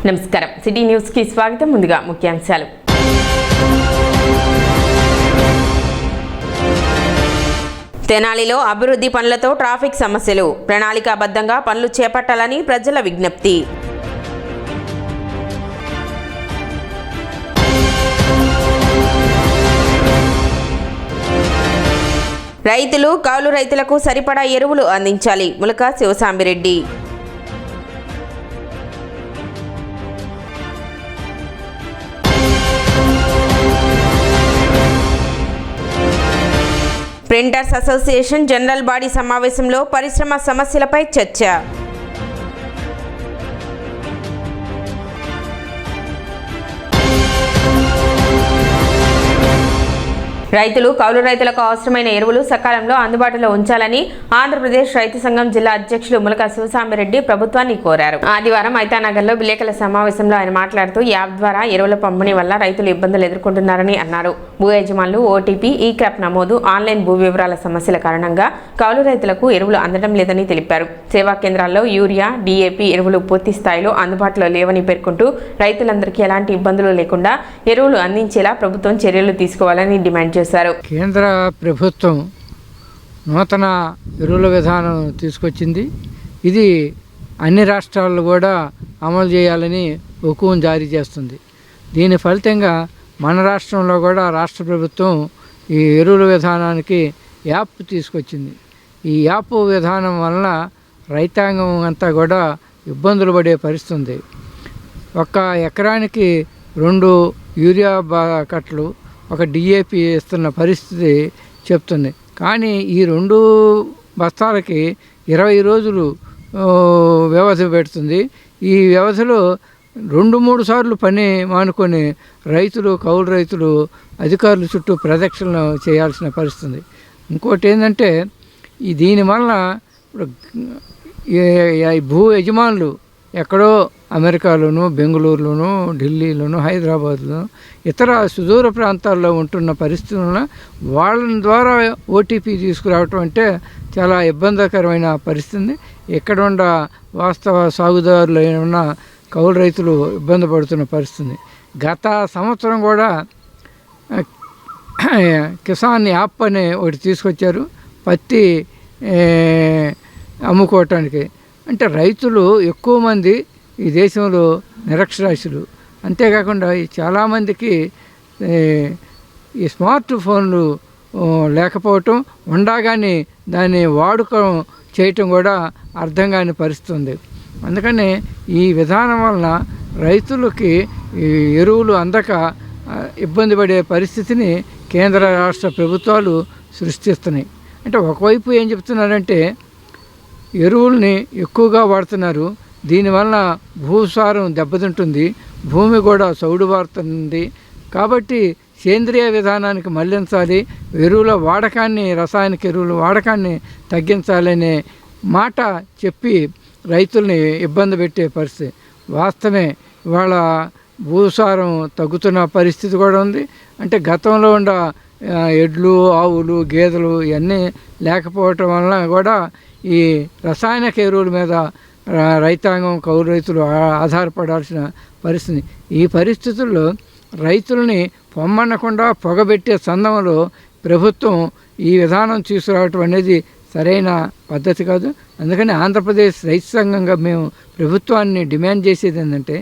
నమస్కారం city news కి స్వాగతం. ముందుగా ముఖ్యాంశాలు. తెనాలిలో అభివృద్ధి పనులతో ట్రాఫిక్ సమస్యలు, ప్రణాళికాబద్ధంగా పనులు చేపట్టాలని ప్రజల విజ్ఞప్తి. రైతులు కౌలు రైతులకు సరిపడా ఎరువులు అందించాలి, Mulaka Sivasambireddy. Printers association general body సమావేశంలో పరిశ్రమ సమస్యలపై చర్చ. రైతులు కౌలు రైతులకు అవసరమైన ఎరువులు సకాలంలో అందుబాటులో ఉంచాలని ఆంధ్రప్రదేశ్ రైతు సంఘం జిల్లా అధ్యక్షులు ములక శివసాంబిరెడ్డి ప్రభుత్వాన్ని కోరారు. ఆదివారం ఐతానగర్లో విలేకరుల సమావేశంలో ఆయన మాట్లాడుతూ యాప్ ద్వారా ఎరువుల పంపిణీ వల్ల రైతులు ఇబ్బందులు ఎదుర్కొంటున్నారని అన్నారు. భూ యజమానులు ఓటీపీ, ఈ క్యాప్ నమోదు, ఆన్లైన్ భూ వివరాల సమస్యల కారణంగా కౌలు రైతులకు ఎరువులు అందడం లేదని తెలిపారు. సేవా కేంద్రాల్లో యూరియా, డీఏపీ ఎరువులు పూర్తి స్థాయిలో అందుబాటులో లేవని పేర్కొంటూ రైతులందరికీ ఎలాంటి ఇబ్బందులు లేకుండా ఎరువులు అందించేలా ప్రభుత్వం చర్యలు తీసుకోవాలని డిమాండ్ చేశారు. కేంద్ర ప్రభుత్వం నూతన ఎరువుల విధానం తీసుకొచ్చింది. ఇది అన్ని రాష్ట్రాల్లో కూడా అమలు చేయాలని హుకుం జారీ చేస్తుంది. దీని ఫలితంగా మన రాష్ట్రంలో కూడా రాష్ట్ర ప్రభుత్వం ఈ ఎరువుల విధానానికి యాప్ తీసుకొచ్చింది. ఈ యాప్ విధానం వలన రైతాంగం అంతా కూడా ఇబ్బందులు పడే పరిస్థితుంది. ఒక ఎకరానికి 2 యూరియా కట్టలు, ఒక డిఏపి ఇస్తున్న పరిస్థితి చెప్తుంది. కానీ ఈ 2 బస్తాలకి 20 రోజులు వ్యవధి పెడుతుంది. ఈ వ్యవధిలో 2-3 సార్లు పని మానుకొని రైతులు, కౌలు రైతులు అధికారుల చుట్టూ ప్రదక్షిణలు చేయాల్సిన పరిస్థితి. ఇంకోటి ఏంటంటే దీనివల్ల భూ యజమానులు ఎక్కడో అమెరికాలోను, బెంగళూరులోను, ఢిల్లీలోను, హైదరాబాద్లో ఇతర సుదూర ప్రాంతాల్లో ఉంటున్న పరిస్థితులను వాళ్ళ ద్వారా ఓటీపీ తీసుకురావటం అంటే చాలా ఇబ్బందికరమైన పరిస్థితి. ఇక్కడ ఉన్న వాస్తవ సాగుదారులు ఉన్న కౌలు రైతులు ఇబ్బంది పడుతున్న పరిస్థితి. గత సంవత్సరం కూడా కిసాన్ యాప్ అనే ఒకటి తీసుకొచ్చారు పత్తి అమ్ముకోవటానికి. అంటే రైతులు ఎక్కువ మంది ఈ దేశంలో నిరక్షరాస్యులు. అంతేకాకుండా చాలామందికి ఈ స్మార్ట్ ఫోన్లు లేకపోవటం, ఉండగానే దాన్ని వాడుకం చేయటం కూడా అర్థం కాని పరిస్థితుంది. అందుకని ఈ విధానం వలన రైతులకి ఈ ఎరువులు అందక ఇబ్బంది పడే పరిస్థితిని కేంద్ర రాష్ట్ర ప్రభుత్వాలు సృష్టిస్తున్నాయి. అంటే ఒకవైపు ఏం చెప్తున్నారంటే ఎరువుల్ని ఎక్కువగా వాడుతున్నారు, దీనివల్ల భూసారం దెబ్బతింటుంది, భూమి కూడా చౌడుబారుతుంది. కాబట్టి సేంద్రియ విధానానికి మళ్లించాలి, ఎరువుల వాడకాన్ని, రసాయనిక ఎరువుల వాడకాన్ని తగ్గించాలనే మాట చెప్పి రైతుల్ని ఇబ్బంది పెట్టే పరిస్థితి. వాస్తవమే, ఇవాళ భూసారం తగ్గుతున్న పరిస్థితి కూడా ఉంది. అంటే గతంలో ఉన్న ఎడ్లు, ఆవులు, గేదెలు ఇవన్నీ లేకపోవటం వలన కూడా ఈ రసాయనిక ఎరువుల మీద రైతాంగం, కౌలు రైతులు ఆధారపడాల్సిన పరిస్థితి. ఈ పరిస్థితుల్లో రైతుల్ని పొమ్మనకుండా పొగబెట్టే సందర్భంలో ప్రభుత్వం ఈ విధానం తీసుకురావటం అనేది సరైన పద్ధతి కాదు. అందుకని ఆంధ్రప్రదేశ్ రైతు సంఘంగా మేము ప్రభుత్వాన్ని డిమాండ్ చేసేది ఏంటంటే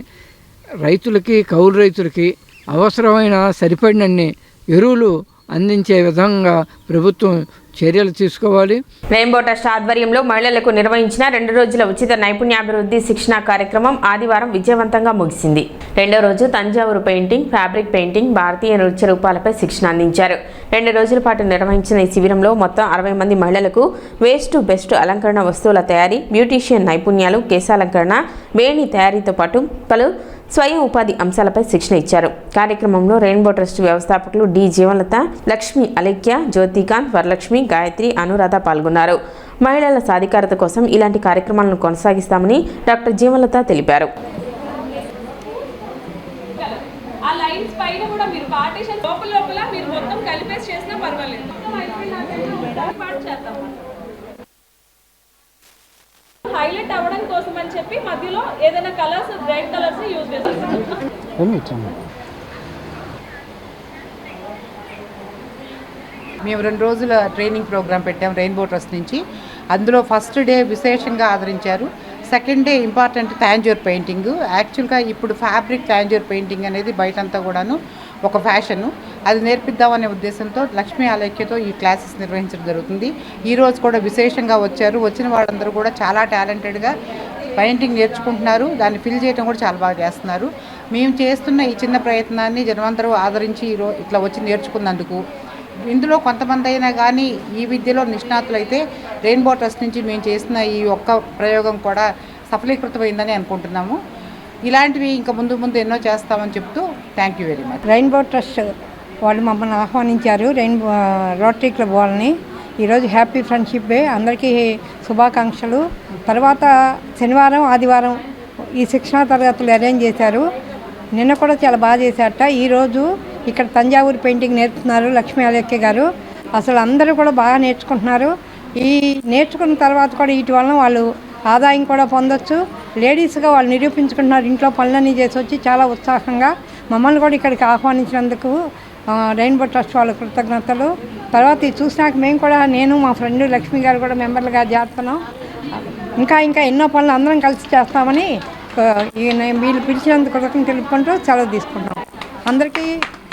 రైతులకి, కౌలు రైతులకి అవసరమైన సరిపడినన్ని ఎరువులు అందించే విధంగా ప్రభుత్వం చర్యలు తీసుకోవాలి. రెయిన్బో ట్రస్ట్ ఆధ్వర్యంలో మహిళలకు నిర్వహించిన 2 రోజుల ఉచిత నైపుణ్యాభివృద్ధి శిక్షణ కార్యక్రమం ఆదివారం విజయవంతంగా ముగిసింది. 2వ రోజు తంజావూరు పెయింటింగ్, ఫ్యాబ్రిక్ పెయింటింగ్, భారతీయ నృత్య రూపాలపై శిక్షణ అందించారు. 2 రోజుల పాటు నిర్వహించిన ఈ శిబిరంలో మొత్తం 60 మంది మహిళలకు వేస్ట్ టు బెస్ట్ అలంకరణ వస్తువుల తయారీ, బ్యూటీషియన్ నైపుణ్యాలు, కేశాలంకరణ, వేణి తయారీతో పాటు పలు స్వయం ఉపాధి అంశాలపై శిక్షణ ఇచ్చారు. కార్యక్రమంలో రెయిన్బో ట్రస్ట్ వ్యవస్థాపకులు డి జీవనలత, లక్ష్మి, అలేఖ్య, జ్యోతికాంత్, వరలక్ష్మి, గాయత్రి, అనురాధ పాల్గొన్నారు. మహిళల సాధికారత కోసం ఇలాంటి కార్యక్రమాలను కొనసాగిస్తామని డాక్టర్ జీవనలత తెలిపారు. హైలైట్ అవ్వడం కోసం అని చెప్పి చెప్పి మధ్యలో ఏదైనా కలర్స్ బ్రైట్ కలర్స్ యూజ్ చేస్తాం. మేము 2 రోజుల ట్రైనింగ్ ప్రోగ్రాం పెట్టాం రెయిన్బో ట్రస్ట్ నుంచి. అందులో ఫస్ట్ డే విశేషంగా ఆదరించారు. Second day important Tanjore painting. యాక్చువల్గా ఇప్పుడు ఫ్యాబ్రిక్ తాంజూర్ పెయింటింగ్ అనేది బయటంతా కూడాను ఒక ఫ్యాషను. అది నేర్పిద్దామనే ఉద్దేశంతో లక్ష్మీ ఆలైక్యతో ఈ క్లాసెస్ నిర్వహించడం జరుగుతుంది. ఈరోజు కూడా విశేషంగా వచ్చారు. వచ్చిన వాళ్ళందరూ కూడా చాలా టాలెంటెడ్గా పెయింటింగ్ నేర్చుకుంటున్నారు. దాన్ని ఫిల్ చేయడం కూడా చాలా బాగా చేస్తున్నారు. మేము చేస్తున్న ఈ చిన్న ప్రయత్నాన్ని జనమందరూ ఆదరించి ఇట్లా వచ్చి నేర్చుకున్నందుకు, ఇందులో కొంతమంది అయినా కానీ ఈ విద్యలో నిష్ణాతులైతే రెయిన్బో ట్రస్ట్ నుంచి మేము చేసిన ఈ ఒక్క ప్రయోగం కూడా సఫలీకృతమైందని అనుకుంటున్నాము. ఇలాంటివి ఇంకా ముందు ముందు ఎన్నో చేస్తామని చెప్తూ thank you very much. Rainbow trust వాళ్ళు మమ్మల్ని ఆహ్వానించారు, రెయిన్బో రోటరీ క్లబ్ వాళ్ళని. ఈరోజు హ్యాపీ ఫ్రెండ్షిప్ డే, అందరికీ శుభాకాంక్షలు. తర్వాత శనివారం ఆదివారం ఈ శిక్షణా తరగతులు అరేంజ్ చేశారు. నిన్న కూడా చాలా బాగా చేశారట. ఈరోజు ఇక్కడ తంజావూరు పెయింటింగ్ నేర్పుతున్నారు లక్ష్మీ ఆలెక్కే గారు. అసలు అందరూ కూడా బాగా నేర్చుకుంటున్నారు. ఈ నేర్చుకున్న తర్వాత కూడా వీటి వలన వాళ్ళు ఆదాయం కూడా పొందొచ్చు. లేడీస్గా వాళ్ళు నిరూపించుకుంటున్నారు. ఇంట్లో పనులన్నీ చేసి వచ్చి చాలా ఉత్సాహంగా మమ్మల్ని కూడా ఇక్కడికి ఆహ్వానించినందుకు రెయిన్బో ట్రస్ట్ వాళ్ళ కృతజ్ఞతలు. తర్వాత ఇది చూసినాక మేము కూడా, నేను మా ఫ్రెండ్ లక్ష్మి గారు కూడా మెంబర్లుగా చేస్తున్నాం. ఇంకా ఎన్నో పనులు అందరం కలిసి చేస్తామని వీళ్ళు పిలిచినందుకు కృతజ్ఞతలు తెలుపుకుంటూ సెలవు తీసుకుంటాం. అందరికీ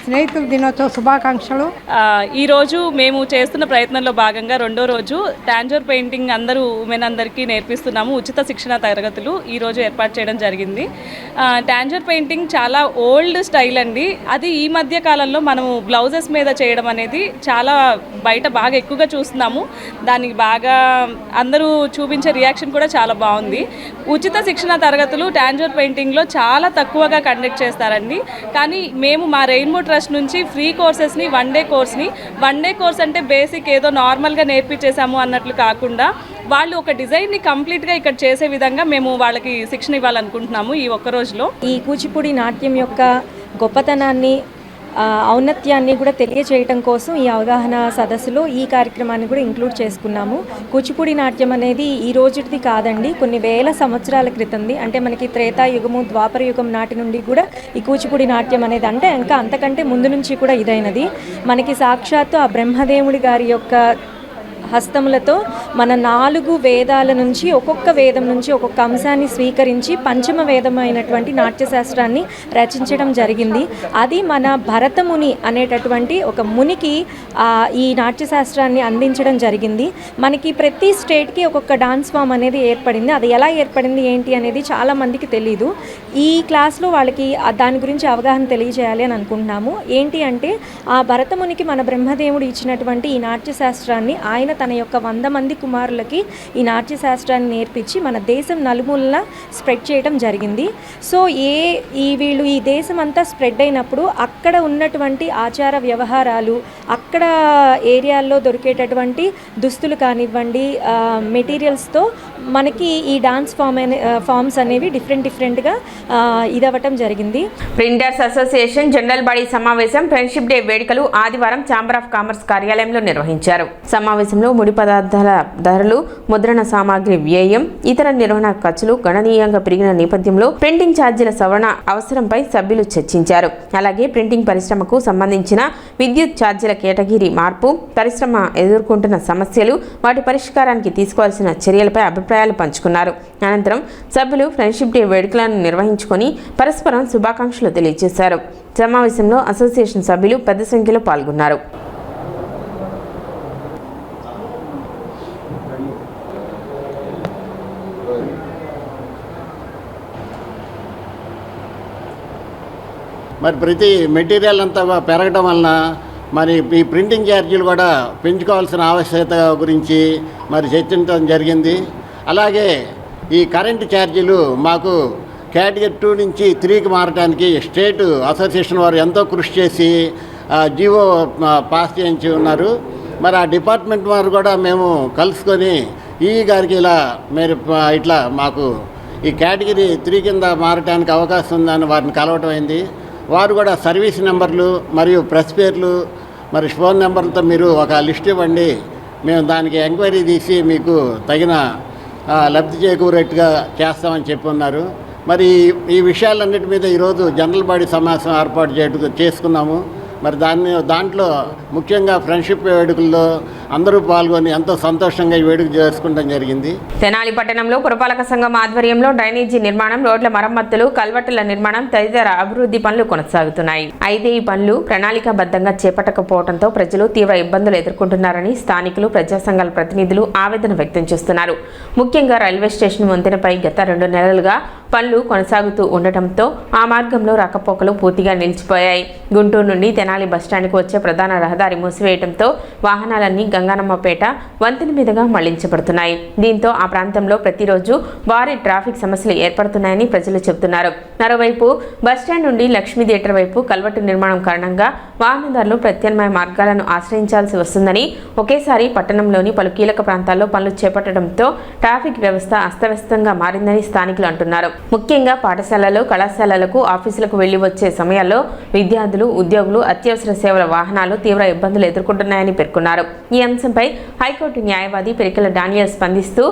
స్నేహితుల దినోత్సవ శుభాకాంక్షలు. ఈరోజు మేము చేస్తున్న ప్రయత్నంలో భాగంగా 2వ రోజు టాంజూర్ పెయింటింగ్ అందరూ ఉమెన్ అందరికీ నేర్పిస్తున్నాము. ఉచిత శిక్షణ తరగతులు ఈరోజు ఏర్పాటు చేయడం జరిగింది. టాంజూర్ పెయింటింగ్ చాలా ఓల్డ్ స్టైల్ అండి. అది ఈ మధ్య కాలంలో మనము బ్లౌజెస్ మీద చేయడం అనేది చాలా బయట బాగా ఎక్కువగా చూస్తున్నాము. దానికి బాగా అందరూ చూపించే రియాక్షన్ కూడా చాలా బాగుంది. ఉచిత శిక్షణ తరగతులు టాంజూర్ పెయింటింగ్లో చాలా తక్కువగా కండక్ట్ చేస్తారండి. కానీ మేము మా రెయిన్బో ట్రస్ట్ నుంచి ఫ్రీ కోర్సెస్ని వన్ డే కోర్స్ అంటే బేసిక్ ఏదో నార్మల్గా నేర్పించేసాము అన్నట్లు కాకుండా వాళ్ళు ఒక డిజైన్ని కంప్లీట్గా ఇక్కడ చేసే విధంగా మేము వాళ్ళకి శిక్షణ ఇవ్వాలనుకుంటున్నాము ఈ ఒక్క రోజులో. ఈ కూచిపూడి నాట్యం యొక్క గొప్పతనాన్ని, ఔన్నత్యాన్ని కూడా తెలియచేయటం కోసం ఈ అవగాహన సదస్సులో ఈ కార్యక్రమాన్ని కూడా ఇంక్లూడ్ చేసుకున్నాము. కూచిపూడి నాట్యం అనేది ఈ రోజుది కాదండి, కొన్ని వేల సంవత్సరాల క్రితంది. అంటే మనకి త్రేతాయుగము, ద్వాపర యుగం నాటి నుండి కూడా ఈ కూచిపూడి నాట్యం అనేది, అంటే ఇంకా అంతకంటే ముందు నుంచి కూడా ఇదైనది. మనకి సాక్షాత్తు ఆ బ్రహ్మదేవుడి గారి యొక్క హస్తములతో మన 4 వేదాల నుంచి ఒక్కొక్క వేదం నుంచి ఒక్కొక్క అంశాన్ని స్వీకరించి పంచమ వేదమైనటువంటి నాట్యశాస్త్రాన్ని రచించడం జరిగింది. అది మన భరతముని అనేటటువంటి ఒక మునికి ఈ నాట్యశాస్త్రాన్ని అందించడం జరిగింది. మనకి ప్రతి స్టేట్కి ఒక్కొక్క డాన్స్ ఫామ్ అనేది ఏర్పడింది. అది ఎలా ఏర్పడింది ఏంటి అనేది చాలామందికి తెలీదు. ఈ క్లాస్లో వాళ్ళకి దాని గురించి అవగాహన తెలియజేయాలి అని అనుకుంటున్నాము. ఏంటి అంటే ఆ భరతమునికి మన బ్రహ్మదేవుడు ఇచ్చినటువంటి ఈ నాట్యశాస్త్రాన్ని ఆయన తన యొక్క 100 మంది కుమారులకి ఈ నాట్యశాస్త్రాన్ని నేర్పించి మన దేశం నలుమూలన స్ప్రెడ్ చేయడం జరిగింది. సో వీళ్ళు ఈ దేశం అంతా స్ప్రెడ్ అయినప్పుడు అక్కడ ఉన్నటువంటి ఆచార వ్యవహారాలు, అక్కడ ఏరియాల్లో దొరికేటటువంటి దుస్తులు కానివ్వండి, మెటీరియల్స్తో మనకి ఈ డాన్స్ ఫామ్స్ అనేవి డిఫరెంట్గా ఇదవ్వటం జరిగింది. ప్రింటర్స్ అసోసియేషన్ జనరల్ బాడీ సమావేశం ఫ్రెండ్షిప్ డే వేడుకలు ఆదివారం ఛాంబర్ ఆఫ్ కామర్స్ కార్యాలయంలో నిర్వహించారు. సమావేశంలో ముడి పదార్థాల ధరలు, ముద్రణ సామాగ్రి వ్యయం, ఇతర నిర్వహణ ఖర్చులు గణనీయంగా పెరిగిన నేపథ్యంలో ప్రింటింగ్ ఛార్జీల సవరణ అవసరంపై సభ్యులు చర్చించారు. అలాగే ప్రింటింగ్ పరిశ్రమకు సంబంధించిన విద్యుత్ ఛార్జీల కేటగిరీ మార్పు, పరిశ్రమ ఎదుర్కొంటున్న సమస్యలు, వాటి పరిష్కారానికి తీసుకోవాల్సిన చర్యలపై అభిప్రాయాలు పంచుకున్నారు. అనంతరం సభ్యులు ఫ్రెండ్షిప్ డే వేడుకలను నిర్వహించుకొని పరస్పరం శుభాకాంక్షలు తెలియజేశారు. సమావేశంలో అసోసియేషన్ సభ్యులు పెద్ద సంఖ్యలో పాల్గొన్నారు. మరి ప్రతి మెటీరియల్ అంతా పెరగడం వలన మరి ఈ ప్రింటింగ్ ఛార్జీలు కూడా పెంచుకోవాల్సిన ఆవశ్యకత గురించి మరి చర్చించడం జరిగింది. అలాగే ఈ కరెంటు ఛార్జీలు మాకు కేటగిరీ 2 నుంచి 3కి మారడానికి స్టేట్ అసోసియేషన్ వారు ఎంతో కృషి చేసి జీవో పాస్ చేయించి ఉన్నారు. మరి ఆ డిపార్ట్మెంట్ వారు కూడా మేము కలుసుకొని ఈ గారికి మీరు ఇట్లా మాకు ఈ కేటగిరీ 3 కింద మారడానికి అవకాశం ఉందని వారిని కలవటం అయింది. వారు కూడా సర్వీస్ నెంబర్లు మరియు ప్రెస్ పేర్లు మరి ఫోన్ నెంబర్లతో మీరు ఒక లిస్ట్ ఇవ్వండి, మేము దానికి ఎంక్వైరీ తీసి మీకు తగిన లబ్ధి చేకూరేట్టుగా చేస్తామని చెప్పి ఉన్నారు. మరి ఈ విషయాలన్నిటి మీద ఈరోజు జనరల్ బాడీ సమావేశం ఏర్పాటు చేసుకున్నాము. మరి దాంట్లో ముఖ్యంగా ఫ్రెండ్షిప్ వేడుకల్లో అందరూ పాల్గొని ఎంతో సంతోషంగా ఈ వేడుక చేసుకోవడం జరిగింది. తెనాలి పట్టణంలో పురపాలక సంఘం ఆధ్వర్యంలో డ్రైనేజీ నిర్మాణం, రోడ్ల మరమ్మతులు, కల్వర్టుల నిర్మాణం తదితర అభివృద్ధి పనులు కొనసాగుతున్నాయి. అయితే ఈ పనులు ప్రణాళికాబద్ధంగా చేపట్టకపోవడంతో ప్రజలు తీవ్ర ఇబ్బందులు ఎదుర్కొంటున్నారని స్థానికులు, ప్రజా సంఘాల ప్రతినిధులు ఆవేదన వ్యక్తం చేస్తున్నారు. ముఖ్యంగా రైల్వే స్టేషన్ వంతెనపై గత 2 నెలలుగా పనులు కొనసాగుతూ ఉండటంతో ఆ మార్గంలో రాకపోకలు పూర్తిగా నిలిచిపోయాయి. గుంటూరు నుండి తెనాలి బస్టాండ్కు వచ్చే ప్రధాన రహదారి మూసివేయడంతో వాహనాలన్నీ గంగానమ్మపేట వంతెన మీదుగా మళ్లించబడుతున్నాయి. దీంతో ఆ ప్రాంతంలో ప్రతిరోజు భారీ ట్రాఫిక్ సమస్యలు ఏర్పడుతున్నాయని ప్రజలు చెబుతున్నారు. మరోవైపు బస్టాండ్ నుండి లక్ష్మీ థియేటర్ వైపు కల్వర్టు నిర్మాణం కారణంగా వాహనదారులు ప్రత్యామ్నాయ మార్గాలను ఆశ్రయించాల్సి వస్తుందని, ఒకేసారి పట్టణంలోని పలు కీలక ప్రాంతాల్లో పనులు చేపట్టడంతో ట్రాఫిక్ వ్యవస్థ అస్తవ్యస్తంగా మారిందని స్థానికులు అంటున్నారు. ముఖ్యంగా పాఠశాలలు, కళాశాలలకు, ఆఫీసులకు వెళ్లి వచ్చే సమయాల్లో విద్యార్థులు, ఉద్యోగులు, అత్యవసర సేవల వాహనాలు తీవ్ర ఇబ్బందులు ఎదుర్కొంటున్నాయని పేర్కొన్నారు. ఈ అంశంపై హైకోర్టు న్యాయవాది పెరికెల డానియల్ స్పందిస్తూ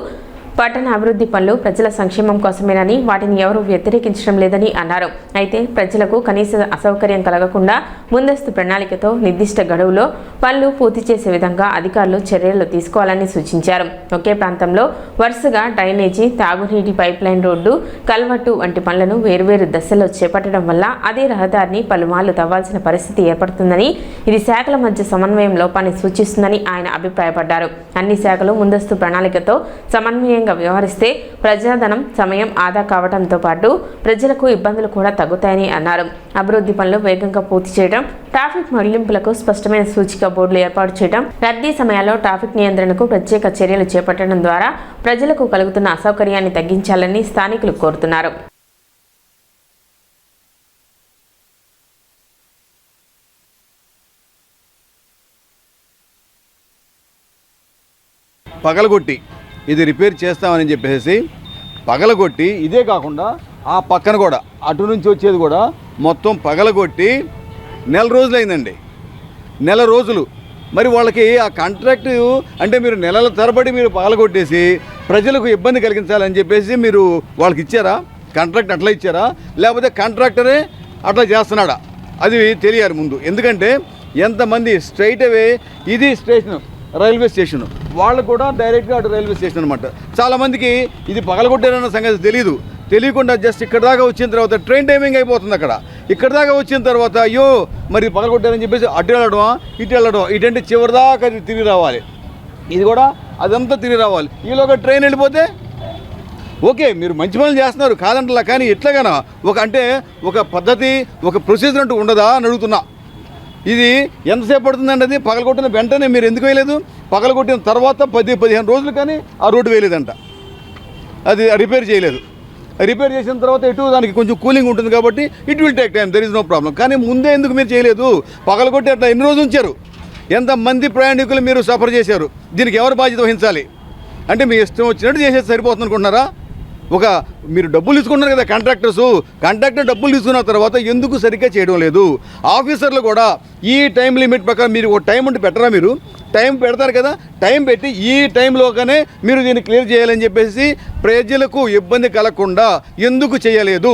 పట్టణ అభివృద్ధి పనులు ప్రజల సంక్షేమం కోసమేనని, వాటిని ఎవరూ వ్యతిరేకించడం లేదని అన్నారు. అయితే ప్రజలకు కనీస అసౌకర్యం కలగకుండా ముందస్తు ప్రణాళికతో నిర్దిష్ట గడువులో పనులు పూర్తి చేసే విధంగా అధికారులు చర్యలు తీసుకోవాలని సూచించారు. ఒకే ప్రాంతంలో వరుసగా డ్రైనేజీ, తాగునీటి పైప్లైన్, రోడ్డు, కల్వర్టు వంటి పనులను వేర్వేరు దశల్లో చేపట్టడం వల్ల అదే రహదారిని పలుమార్లు తవ్వాల్సిన పరిస్థితి ఏర్పడుతుందని, ఇది శాఖల మధ్య సమన్వయం లోపాన్ని సూచిస్తుందని ఆయన అభిప్రాయపడ్డారు. అన్ని శాఖలు ముందస్తు ప్రణాళికతో సమన్వయంగా వ్యవహరిస్తే ప్రజాధనం, సమయం ఆదా కావడంతో పాటు ప్రజలకు ఇబ్బందులు కూడా తగ్గుతాయని అన్నారు. అభివృద్ధి పనులు వేగంగా పూర్తి చేయడం, ట్రాఫిక్ మళ్లింపులకు స్పష్టమైన సూచిక బోర్డులు ఏర్పాటు చేయడం, రద్దీ సమయాల్లో ట్రాఫిక్ నియంత్రణకు ప్రత్యేక చర్యలు చేపట్టడం ద్వారా ప్రజలకు కలుగుతున్న అసౌకర్యాన్ని తగ్గించాలని స్థానికులు కోరుతున్నారు. పగలగొట్టి ఇది రిపేర్ చేస్తామని చెప్పేసి పగలగొట్టి, ఇదే కాకుండా ఆ పక్కన కూడా అటు నుంచి వచ్చేది కూడా మొత్తం పగలగొట్టి 1 రోజులైందండి. 1 రోజులు. మరి వాళ్ళకి ఆ కాంట్రాక్టు అంటే మీరు నెలల తరబడి మీరు పగలగొట్టేసి ప్రజలకు ఇబ్బంది కలిగించాలని చెప్పేసి మీరు వాళ్ళకి ఇచ్చారా? కాంట్రాక్ట్ అట్లా ఇచ్చారా, లేకపోతే కాంట్రాక్టరే అట్లా చేస్తున్నాడా? అది తెలియాలి ముందు. ఎందుకంటే ఎంతమంది స్ట్రైట్ అవే ఇది స్టేషన్, రైల్వే స్టేషన్, వాళ్ళు కూడా డైరెక్ట్గా అటు రైల్వే స్టేషన్ అనమాట. చాలామందికి ఇది పగలగొట్టారన్న సంగతి తెలియకుండా జస్ట్ ఇక్కడ దాకా వచ్చిన తర్వాత ట్రైన్ టైమింగ్ అయిపోతుంది. ఇక్కడ దాకా వచ్చిన తర్వాత అయ్యో మరి పగలగొట్టారని చెప్పేసి అటు వెళ్ళడమా ఇటు వెళ్ళడం, ఇటంటే చివరి దాకా అది తిరిగి రావాలి. ఇది కూడా అదంతా తిరిగి రావాలి. ఈలోగా ట్రైన్ వెళ్ళిపోతే ఓకే, మీరు మంచి పనులు చేస్తున్నారు కాదంటలా, కానీ ఎట్లాగైనా ఒక పద్ధతి, ఒక ప్రొసీజర్ అంటూ ఉండదా అని అడుగుతున్నా. ఇది ఎంతసేపు పడుతుందండి? అది పగలగొట్టిన వెంటనే మీరు ఎందుకు వేయలేదు? పగలగొట్టిన తర్వాత 10-15 రోజులు కానీ ఆ రోడ్డు వేయలేదంట, అది రిపేర్ చేయలేదు. రిపేర్ చేసిన తర్వాత దానికి కొంచెం కూలింగ్ ఉంటుంది కాబట్టి it will take time, there is no problem. కానీ ముందే ఎందుకు మీరు చేయలేదు? పగలగొట్టి అట్లా ఎన్ని రోజులు ఉంచారు? ఎంతమంది ప్రయాణికులు మీరు సఫర్ చేశారు? దీనికి ఎవరు బాధ్యత వహించాలి? అంటే మీ ఇష్టం వచ్చినట్టు చేసేది సరిపోతుంది అనుకుంటున్నారా? మీరు డబ్బులు తీసుకున్నారు కదా కాంట్రాక్టర్ డబ్బులు తీసుకున్న తర్వాత ఎందుకు సరిగ్గా చేయడం లేదు? ఆఫీసర్లు కూడా ఈ టైం లిమిట్ ప్రకారం మీరు ఒక టైం ఉంటే పెట్టరా? మీరు టైం పెడతారు కదా, టైం పెట్టి ఈ టైంలోగానే మీరు దీన్ని క్లియర్ చేయాలని చెప్పేసి ప్రజలకు ఇబ్బంది కలగకుండా ఎందుకు చేయలేదు?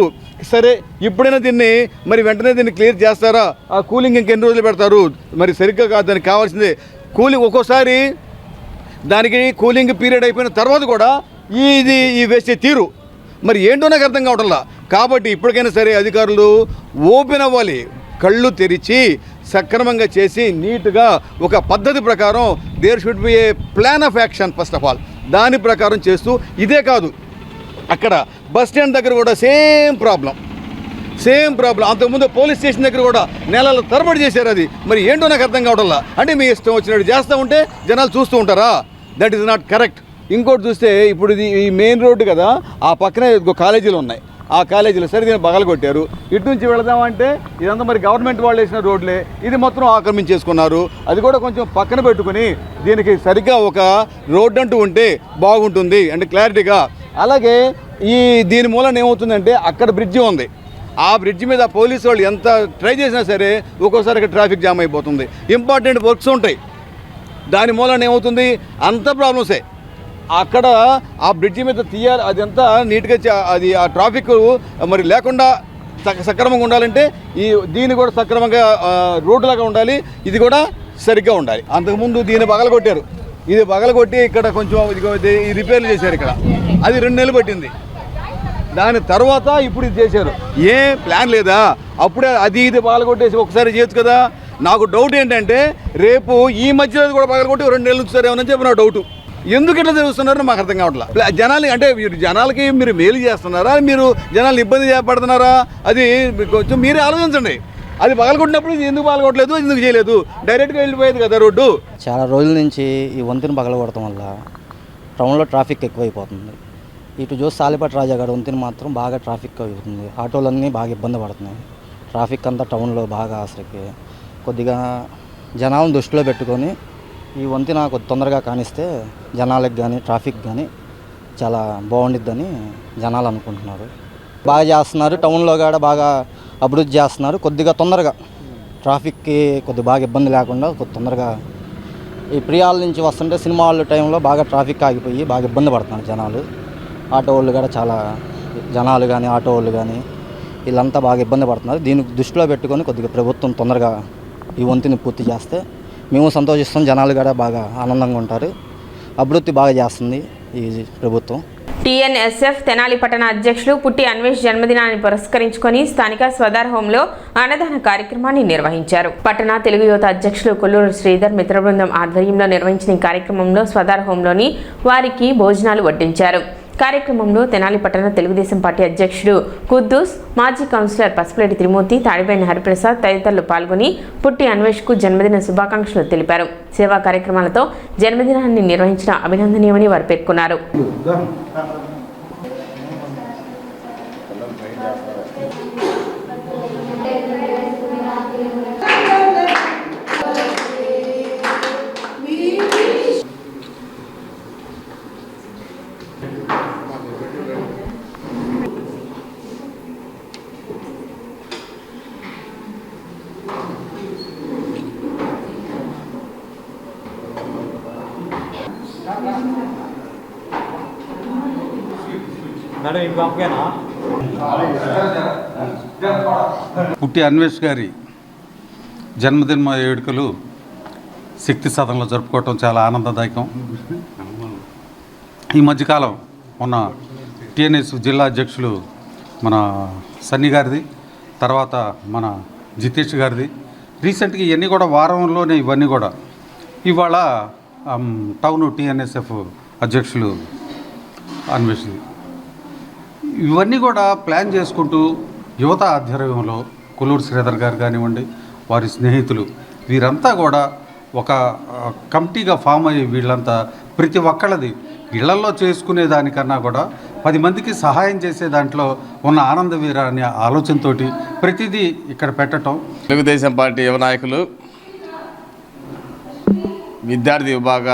సరే, ఇప్పుడైనా దీన్ని మరి వెంటనే దీన్ని క్లియర్ చేస్తారా? ఆ కూలింగ్ ఇంకెన్ని రోజులు పెడతారు? మరి సరిగ్గా కాదు, దానికి కావాల్సిందే కూలింగ్. ఒక్కోసారి దానికి కూలింగ్ పీరియడ్ అయిపోయిన తర్వాత కూడా ఈ వేసే తీరు మరి ఏంటో నాకు అర్థం కావట్లా. కాబట్టి ఇప్పటికైనా సరే అధికారులు ఓపెన్ అవ్వాలి, కళ్ళు తెరిచి సక్రమంగా చేసి నీట్గా ఒక పద్ధతి ప్రకారం there should be a plan of action first of all. దాని ప్రకారం చేస్తూ, ఇదే కాదు అక్కడ బస్ స్టాండ్ దగ్గర కూడా సేమ్ ప్రాబ్లం. అంతకుముందు పోలీస్ స్టేషన్ దగ్గర కూడా నెలల తరబడి చేశారు. అది మరి ఏంటో నాకు అర్థం కావట్లా. అంటే మీ ఇష్టం వచ్చినట్టు చేస్తూ ఉంటే జనాలు చూస్తూ ఉంటారా? That is not correct. ఇంకోటి చూస్తే ఇప్పుడు ఇది ఈ మెయిన్ రోడ్డు కదా, ఆ పక్కనే కాలేజీలు ఉన్నాయి. ఆ కాలేజీలో సరే దీన్ని పగలగొట్టారు. ఇటు నుంచి వెళదామంటే ఇదంతా మరి గవర్నమెంట్ వాళ్ళు వేసిన రోడ్లే, ఇది మొత్తం ఆక్రమించేసుకున్నారు. అది కూడా కొంచెం పక్కన పెట్టుకుని దీనికి సరిగ్గా ఒక రోడ్డు అంటూ ఉంటే బాగుంటుంది అంటే క్లారిటీగా. అలాగే దీని మూలన ఏమవుతుందంటే అక్కడ బ్రిడ్జి ఉంది, ఆ బ్రిడ్జి మీద పోలీసు వాళ్ళు ఎంత ట్రై చేసినా సరే ఒక్కోసారి అక్కడ ట్రాఫిక్ జామ్ అయిపోతుంది. ఇంపార్టెంట్ వర్క్స్ ఉంటాయి, దాని మూలన ఏమవుతుంది? అంత ప్రాబ్లమ్సే. అక్కడ ఆ బ్రిడ్జి మీద తీయాలి, అదంతా నీట్గా అది ఆ ట్రాఫిక్ మరి లేకుండా సక్రమంగా ఉండాలంటే దీన్ని కూడా సక్రమంగా రోడ్డులాగా ఉండాలి, ఇది కూడా సరిగ్గా ఉండాలి. అంతకుముందు దీన్ని పగలగొట్టారు, ఇది పగలగొట్టి ఇక్కడ కొంచెం ఇది రిపేర్లు చేశారు ఇక్కడ, అది 2 నెలలు పట్టింది. దాని తర్వాత ఇప్పుడు ఇది చేశారు. ఏ ప్లాన్ లేదా? అప్పుడే ఇది పగలగొట్టేసి ఒకసారి చేయొచ్చు కదా. నాకు డౌట్ ఏంటంటే రేపు ఈ మధ్యలో కూడా పగలగొట్టి 2 నెలలు ఉంచుతారేమని చెప్పి నా డౌట్. ఎందుకు ఇట్లా తెలుస్తున్నారో మాకు అర్థం కావట్లేదు. జనాలు అంటే జనాలకి మీరు మేలు చేస్తున్నారా, మీరు జనాలు ఇబ్బంది పడుతున్నారా, అది కొంచెం మీరే ఆలోచించండి. అది పగలగొట్టినప్పుడు ఎందుకు పగలగొట్టలేదు, ఎందుకు చేయలేదు, డైరెక్ట్గా వెళ్ళిపోయేది కదా రోడ్డు. చాలా రోజుల నుంచి ఈ వంతెన పగలగొడటం వల్ల టౌన్లో ట్రాఫిక్ ఎక్కువైపోతుంది. ఇటు చూసి సాలిపట్టు రాజాగారి వంతెన మాత్రం బాగా ట్రాఫిక్ అవుతుంది, ఆటోలన్నీ బాగా ఇబ్బంది పడుతున్నాయి. ట్రాఫిక్ అంతా టౌన్లో బాగా అసలుకి కొద్దిగా జనాలను దృష్టిలో పెట్టుకొని ఈ వంతెన కొద్ది తొందరగా కానిస్తే జనాలకు కానీ ట్రాఫిక్ కానీ చాలా బాగుండిద్దని జనాలు అనుకుంటున్నారు. బాగా చేస్తున్నారు, టౌన్లో కూడా బాగా అభివృద్ధి చేస్తున్నారు. కొద్దిగా తొందరగా ట్రాఫిక్కి కొద్దిగా బాగా ఇబ్బంది లేకుండా తొందరగా ఈ ప్రియాల నుంచి వస్తుంటే సినిమా హాల్ టైంలో బాగా ట్రాఫిక్ ఆగిపోయి బాగా ఇబ్బంది పడుతున్నారు జనాలు. ఆటో వాళ్ళు కూడా చాలా జనాలు కానీ ఆటో వాళ్ళు కానీ వీళ్ళంతా బాగా ఇబ్బంది పడుతున్నారు. దీన్ని దృష్టిలో పెట్టుకొని కొద్దిగా ప్రభుత్వం తొందరగా ఈ వంతెన పూర్తి చేస్తే మేము సంతోషిస్తాం, జనాలు కూడా బాగా ఆనందంగా ఉంటారు. అభివృద్ధి బాగా చేస్తుంది ఈ ప్రభుత్వం. టీఎన్ఎస్ఎఫ్ తెనాలి పట్టణ అధ్యక్షులు పుట్టి అన్వేష్ జన్మదినాన్ని పురస్కరించుకొని స్థానిక స్వదార్ హోంలో అన్నదాన కార్యక్రమాన్ని నిర్వహించారు. పట్టణ తెలుగు యువత అధ్యక్షులు కొల్లూరు శ్రీధర్ మిత్ర బృందం ఆధ్వర్యంలో నిర్వహించిన ఈ కార్యక్రమంలో స్వదార్ హోంలోని వారికి భోజనాలు వడ్డించారు. కార్యక్రమంలో తెనాలి పట్టణ తెలుగుదేశం పార్టీ అధ్యక్షుడు కుద్దూస్, మాజీ కౌన్సిలర్ పసుపులేటి త్రిమూర్తి, తాడిబైన హరిప్రసాద్ తదితరులు పాల్గొని పుట్టి అన్వేష్కు జన్మదిన శుభాకాంక్షలు తెలిపారు. సేవా కార్యక్రమాలతో జన్మదినాన్ని నిర్వహించడం అభినందనీయమని వారు పేర్కొన్నారు. పుట్టి అన్వేష్ గారి జన్మదిన వేడుకలు శక్తి సదనంలో జరుపుకోవటం చాలా ఆనందదాయకం. ఈ మధ్యకాలం మొన్న టీఎన్ఎస్ జిల్లా అధ్యక్షులు మన సన్నీ గారిది, తర్వాత మన జితేష్ గారిది, రీసెంట్గా ఇవన్నీ కూడా వారంలోనే ఇవన్నీ కూడా ఇవాళ టౌన్ టీఎన్ఎస్ఎఫ్ అధ్యక్షులు అన్వేషింది. ఇవన్నీ కూడా ప్లాన్ చేసుకుంటూ యువత ఆధ్వర్యంలో కొల్లూరు శ్రీధర్ గారు కానివ్వండి, వారి స్నేహితులు వీరంతా కూడా ఒక కమిటీగా ఫామ్ అయ్యి వీళ్ళంతా ప్రతి ఒక్కళ్ళది ఇళ్లలో చేసుకునే దానికన్నా కూడా 10 మందికి సహాయం చేసే దాంట్లో ఉన్న ఆనంద వీర అనే ఆలోచనతో ప్రతిదీ ఇక్కడ పెట్టడం. తెలుగుదేశం పార్టీ యువ నాయకులు విద్యార్థి విభాగ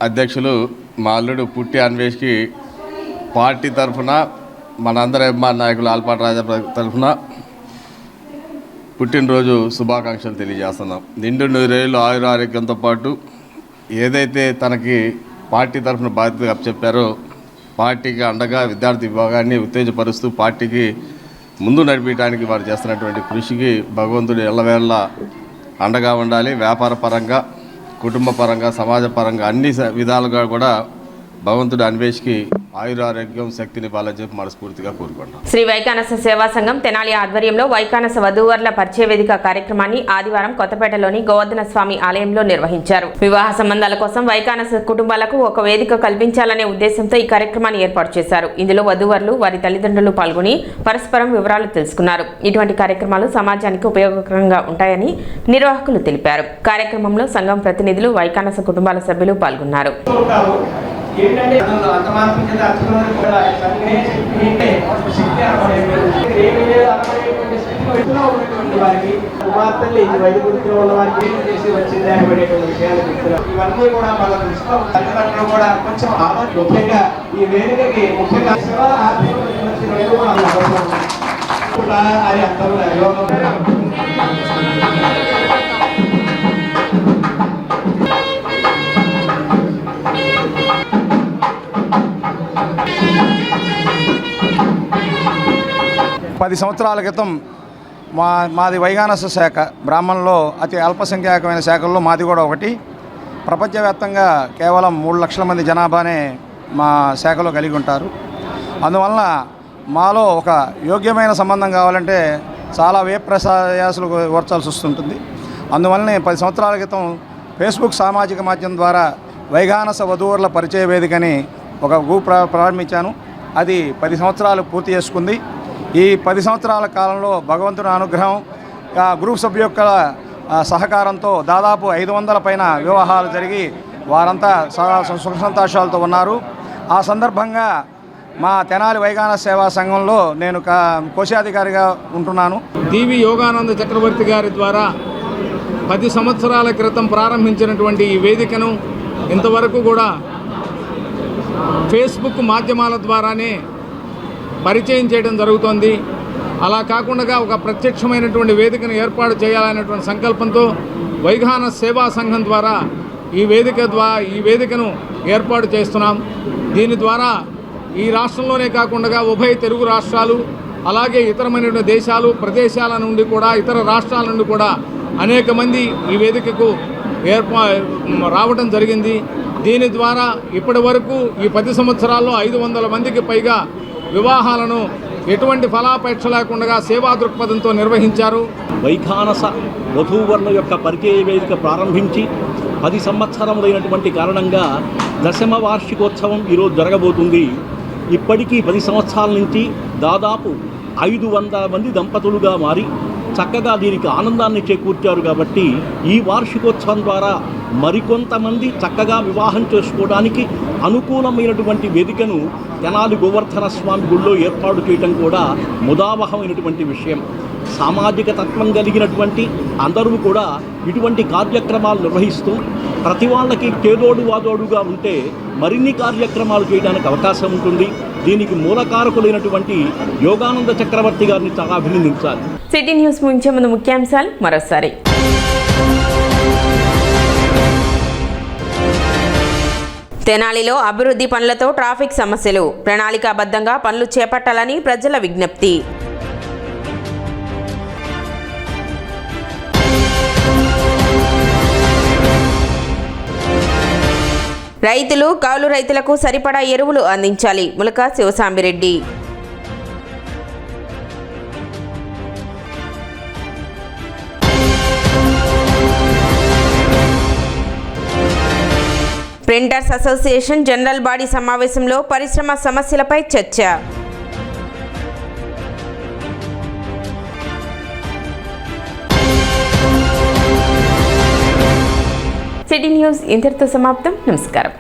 అధ్యక్షులు మా అల్లుడు పుట్టి అన్వేష్కి పార్టీ తరఫున మనందరి అభిమాన నాయకులు ఆల్పాటి రాజా తరఫున పుట్టినరోజు శుభాకాంక్షలు తెలియజేస్తున్నాం. నిండు 100 ఏళ్ళు ఆయుర ఆరోగ్యంతో పాటు ఏదైతే తనకి పార్టీ తరఫున బాధ్యత అప్పచెప్పారో పార్టీకి అండగా విద్యార్థి విభాగాన్ని ఉత్తేజపరుస్తూ పార్టీకి ముందు నడిపించడానికి వారు చేస్తున్నటువంటి కృషికి భగవంతుడు ఎల్లవేళ అండగా ఉండాలి. వ్యాపార పరంగా, కుటుంబ పరంగా, సమాజ పరంగా అన్ని విధాలుగా కూడా భగవంతుడు అన్వేష్కి ఆయురారోగ్యం శక్తిని ఇవ్వాలని చెప్పి మనస్ఫూర్తిగా కోరుకుంటాం. శ్రీ వైకానస సేవా సంఘం తెనాలి ఆధ్వర్యంలో వైకానస వధూవరుల పరిచయ వేదిక కార్యక్రమాన్ని ఆదివారం కొత్తపేటలోని గోవర్ధన స్వామి ఆలయంలో నిర్వహించారు. వివాహ సంబంధాల కోసం వైకానస కుటుంబాలకు ఒక వేదిక కల్పించాలనే ఉద్దేశంతో ఈ కార్యక్రమాన్ని ఏర్పాటు చేశారు. ఇందులో వధూవరులు వారి తల్లిదండ్రులు పాల్గొని పరస్పరం వివరాలు తెలుసుకున్నారు. ఇటువంటి కార్యక్రమాలు సమాజానికి ఉపయోగకరంగా ఉంటాయని నిర్వాహకులు తెలిపారు. కార్యక్రమంలో సంఘం ప్రతినిధులు, వైకానస కుటుంబాల సభ్యులు పాల్గొన్నారు. ఏంటంటే అంత మార్పు చెంది అర్థంలో కూడా వారికి కుమార్తెలు ఈ వైద్యుడిలో ఉన్న వారికి చేసి వచ్చింది అనేటువంటి విషయాలు చెప్తున్నారు. ఇవన్నీ కూడా వాళ్ళ దృష్టిలో తల్లిదండ్రులు కూడా కొంచెం ముఖ్యంగా ఈ వేదికకి ముఖ్యంగా అది అంత 10 సంవత్సరాల క్రితం మాది వైగానస శాఖ, బ్రాహ్మణుల్లో అతి అల్పసంఖ్యాకమైన శాఖల్లో మాది కూడా ఒకటి. ప్రపంచవ్యాప్తంగా కేవలం 3 లక్షల మంది జనాభానే మా శాఖలో కలిగి ఉంటారు. అందువలన మాలో ఒక యోగ్యమైన సంబంధం కావాలంటే చాలా వ్యయప్రయాసలు ఓర్చాల్సి వస్తుంటుంది. అందువల్లనే 10 సంవత్సరాల క్రితం ఫేస్బుక్ సామాజిక మాధ్యమం ద్వారా వైగానస వధూవరుల పరిచయ వేదికని ఒక గ్రూప్ ప్రారంభించాను. అది 10 సంవత్సరాలు పూర్తి చేసుకుంది. ఈ 10 సంవత్సరాల కాలంలో భగవంతుని అనుగ్రహం, గ్రూప్ సభ్యు యొక్క సహకారంతో దాదాపు 500 పైన వివాహాలు జరిగి వారంతా సుఖ సంతోషాలతో ఉన్నారు. ఆ సందర్భంగా మా తెనాలి వైగానస సేవా సంఘంలో నేను కోశాధికారిగా ఉంటున్నాను. టీవీ యోగానంద చక్రవర్తి గారి ద్వారా 10 సంవత్సరాల క్రితం ప్రారంభించినటువంటి ఈ వేదికను ఇంతవరకు కూడా ఫేస్బుక్ మాధ్యమాల ద్వారానే పరిచయం చేయడం జరుగుతోంది. అలా కాకుండా ఒక ప్రత్యక్షమైనటువంటి వేదికను ఏర్పాటు చేయాలనేటువంటి సంకల్పంతో వైగానస సేవా సంఘం ద్వారా ఈ వేదికను ఏర్పాటు చేస్తున్నాం. దీని ద్వారా ఈ రాష్ట్రంలోనే కాకుండా ఉభయ తెలుగు రాష్ట్రాలు, అలాగే ఇతరమైన దేశాలు, ప్రదేశాల నుండి కూడా, ఇతర రాష్ట్రాల నుండి కూడా అనేక మంది ఈ వేదికకు రావడం జరిగింది. దీని ద్వారా ఇప్పటి వరకు ఈ 10 సంవత్సరాల్లో 500 మందికి పైగా వివాహాలను ఎటువంటి ఫలాపేక్ష లేకుండా సేవా దృక్పథంతో నిర్వహించారు. వైగానస వధూవరుల యొక్క పరిచయ వేదిక ప్రారంభించి 10 సంవత్సరములైనటువంటి కారణంగా 10వ వార్షికోత్సవం ఈరోజు జరగబోతుంది. ఇప్పటికీ 10 సంవత్సరాల నుంచి దాదాపు 500 మంది దంపతులుగా మారి చక్కగా దీనికి ఆనందాన్ని చేకూర్చారు. కాబట్టి ఈ వార్షికోత్సవం ద్వారా మరికొంతమంది చక్కగా వివాహం చేసుకోవడానికి అనుకూలమైనటువంటి వేదికను తెనాలి గోవర్ధన స్వామి గుళ్ళో ఏర్పాటు చేయడం కూడా ముదావహమైనటువంటి విషయం. సామాజిక తత్వం కలిగినటువంటి అందరూ కూడా ఇటువంటి కార్యక్రమాలు నిర్వహిస్తూ ప్రతి వాళ్ళకి చేదోడు వాదోడుగా ఉంటే మరిన్ని కార్యక్రమాలు చేయడానికి అవకాశం ఉంటుంది. దీనికి మూలకారకులైనటువంటి యోగానంద చక్రవర్తి గారిని చాలా అభినందించాలి. సిటీ న్యూస్ ముంచే ముందు ముఖ్యాంశాలు మరోసారి. తెనాలిలో అభివృద్ధి పనులతో ట్రాఫిక్ సమస్యలు, ప్రణాళికాబద్ధంగా పనులు చేపట్టాలని ప్రజల విజ్ఞప్తి. రైతులు, కౌలు రైతులకు సరిపడా ఎరువులు అందించాలి, Mulaka Sivasambireddy. Printers association general body సమావేశంలో పరిశ్రమ సమస్యలపై చర్చ. సిటీ న్యూస్ ఇంతటితో సమాప్తం. నమస్కారం.